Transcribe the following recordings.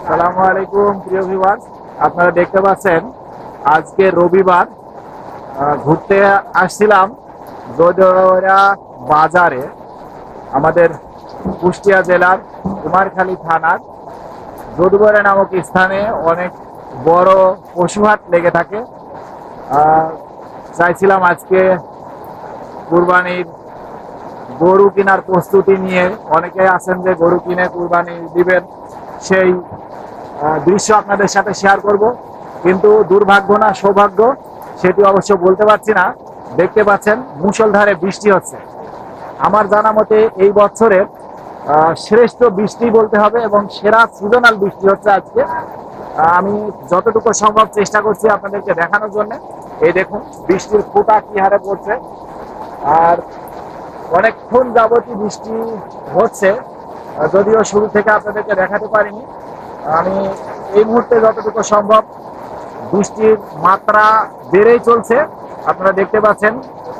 আসসালামু আলাইকুম প্রিয় ভিউয়ার্স, আপনারা দেখতে পাচ্ছেন আজকে রবিবার। ঘুরতে আসছিলাম জোদরা বাজারে, আমাদের কুষ্টিয়া জেলার কুমারখালী থানার যদুবরা নামক স্থানে অনেক বড় পশুহাট লেগে থাকে। চাইছিলাম আজকে কুরবানির গরু কেনার প্রস্তুতি নিয়ে, অনেকে আছেন যে গরু কিনে কুরবানি দিবেন, সেই দৃশ্য আপনাদের সাথে শেয়ার করব। কিন্তু দুর্ভাগ্য না সৌভাগ্য সেটি অবশ্য বলতে পারছি না। দেখতে পাচ্ছেন মুষলধারে বৃষ্টি হচ্ছে। আমার জানা মতে এই বছরের শ্রেষ্ঠ বৃষ্টি বলতে হবে এবং সেরা সিজনাল বৃষ্টি হচ্ছে আজকে। আমি যতটুকু সম্ভব চেষ্টা করছি আপনাদেরকে দেখানোর জন্য। এই দেখুন বৃষ্টির ফোঁটা কি হারে পড়ছে, আর অনেকক্ষণ যাবতই বৃষ্টি হচ্ছে। যদিও শুরু থেকে আপনাদেরকে দেখাতে পারিনি, আমি এই মুহূর্তে যতটুকু সম্ভব বৃষ্টির মাত্রা বেড়েই চলছে। আপনারা দেখতে পাচ্ছেন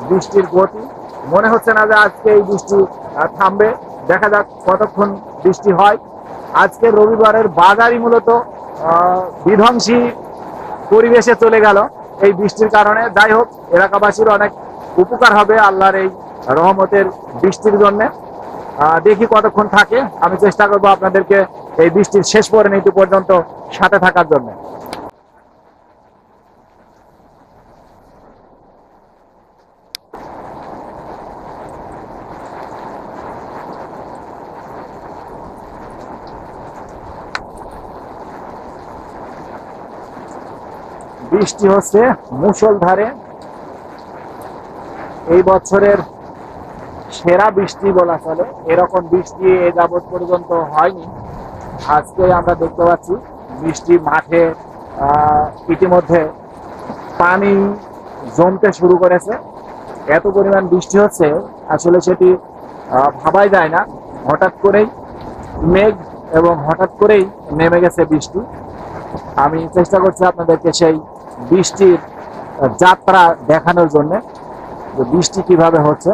বৃষ্টির গতি, মনে হচ্ছে না যে আজকে এই বৃষ্টি থামবে। দেখা যাক কতক্ষণ বৃষ্টি হয়। আজকে রবিবারের বাজারই মূলত বিধ্বংসী পরিবেশে চলে গেল এই বৃষ্টির কারণে। যাই হোক, এলাকাবাসীর অনেক উপকার হবে আল্লাহর এই রহমতের বৃষ্টির জন্য। দেখি কতক্ষণ থাকে। আমি চেষ্টা করবো আপনাদেরকে এই বৃষ্টির শেষ পরিণতি পর্যন্ত সাথে থাকার জন্য। বৃষ্টি হচ্ছে মুষলধারে, এই বছরের সেরা বৃষ্টি বলা চলে। এরকম বৃষ্টি এ যাবৎ পর্যন্ত হয়নি। আজকে আমরা দেখতে পাচ্ছি বৃষ্টি মাঠে ইতিমধ্যে পানি জমতে শুরু করেছে। এত পরিমাণ বৃষ্টি হচ্ছে আসলে সেটি ভাবাই যায় না। হঠাৎ করেই মেঘ এবং হঠাৎ করেই নেমে গেছে বৃষ্টি। আমি চেষ্টা করছি আপনাদেরকে সেই বৃষ্টির যাত্রা দেখানোর জন্য, যে বৃষ্টি কিভাবে হচ্ছে।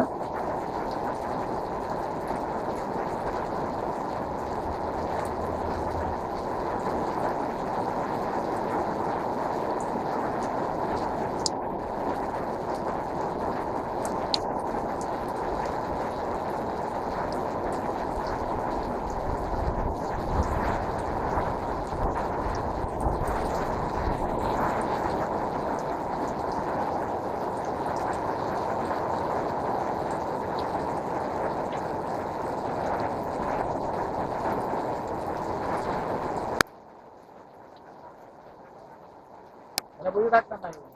বুঝে থাকতাম না।